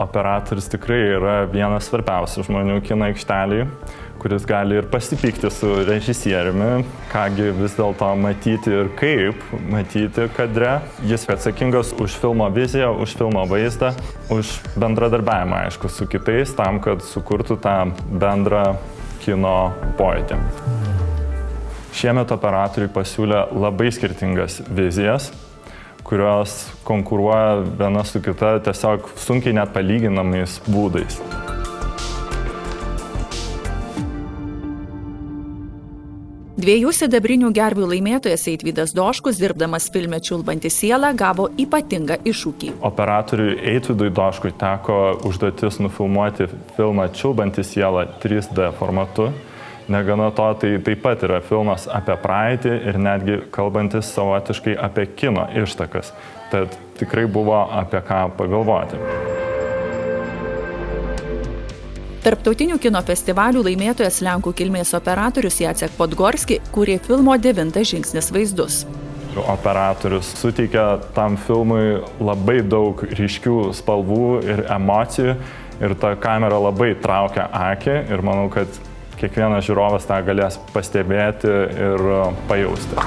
operatorius tikrai yra vienas svarbiausių žmonių kino aikštelėje, kuris gali ir pasipykti su režisieriumi, kągi vis dėlto matyti ir kaip matyti kadre. Jis atsakingas už filmo viziją, už filmo vaizdą, už bendradarbiavimą, aišku, su kitais, tam, kad sukurtų tą bendrą kino pojūtį. Šiemet operatoriai pasiūlė labai skirtingas vizijas, kurios konkuruoja viena su kita tiesiog sunkiai net palyginamais būdais. Dviejų sidabrinių gervių laimėtojas Eitvydas Doškus, dirbdamas filme Čiulbanti siela, gavo ypatingą iššūkį. Operatoriui Eitvydui Doškui teko užduotis nufilmuoti filmą Čiulbanti siela 3D formatu. Negana to, tai taip pat yra filmas apie praeitį ir netgi kalbantis savotiškai apie kino ištakas. Tad tikrai buvo apie ką pagalvoti. Tarptautinių kino festivalių laimėtojas Lenkų kilmės operatorius Jacek Podgorski kūrė filmo 9 žingsnis vaizdus. Operatorius suteikia tam filmui labai daug ryškių spalvų ir emocijų ir ta kamera labai traukia akį ir manau, kad kiekvienas žiūrovas tą galės pastebėti ir pajausti.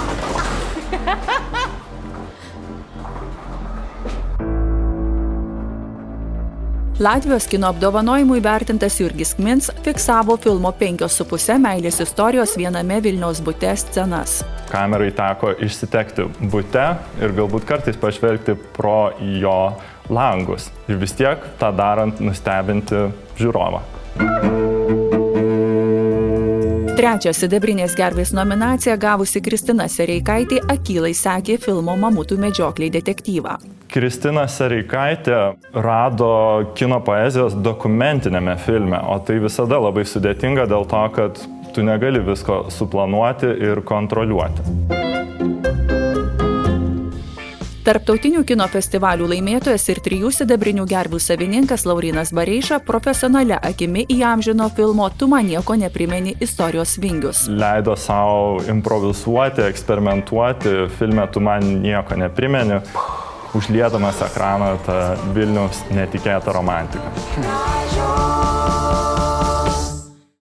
Latvijos kino apdovanojimų įvertintas Jurgis Kmins fiksavo filmo 5,5 meilės istorijos viename Vilniaus bute scenas. Kamerai teko išsitekti bute ir galbūt kartais pažvelgti pro jo langus. Ir vis tiek tą darant nustebinti žiūrovą. Trečią sidabrinės gervės nominaciją gavusi Kristina Sereikaitė akylai sekė filmo Mamutų medžiokliai detektyvą. Kristina Sereikaitė rado kino poezijos dokumentinėme filme, o tai visada labai sudėtinga dėl to, kad tu negali visko suplanuoti ir kontroliuoti. Tarptautinių kino festivalių laimėtojas ir 3 sidabrinių gervių savininkas Laurynas Bareiša profesionalia akimi įamžino filmo Tu man nieko neprimeni istorijos vingius. Leido savo improvizuoti, eksperimentuoti filme Tu man nieko neprimeni, užliedamas ekraną tą Vilniaus netikėtą romantiką.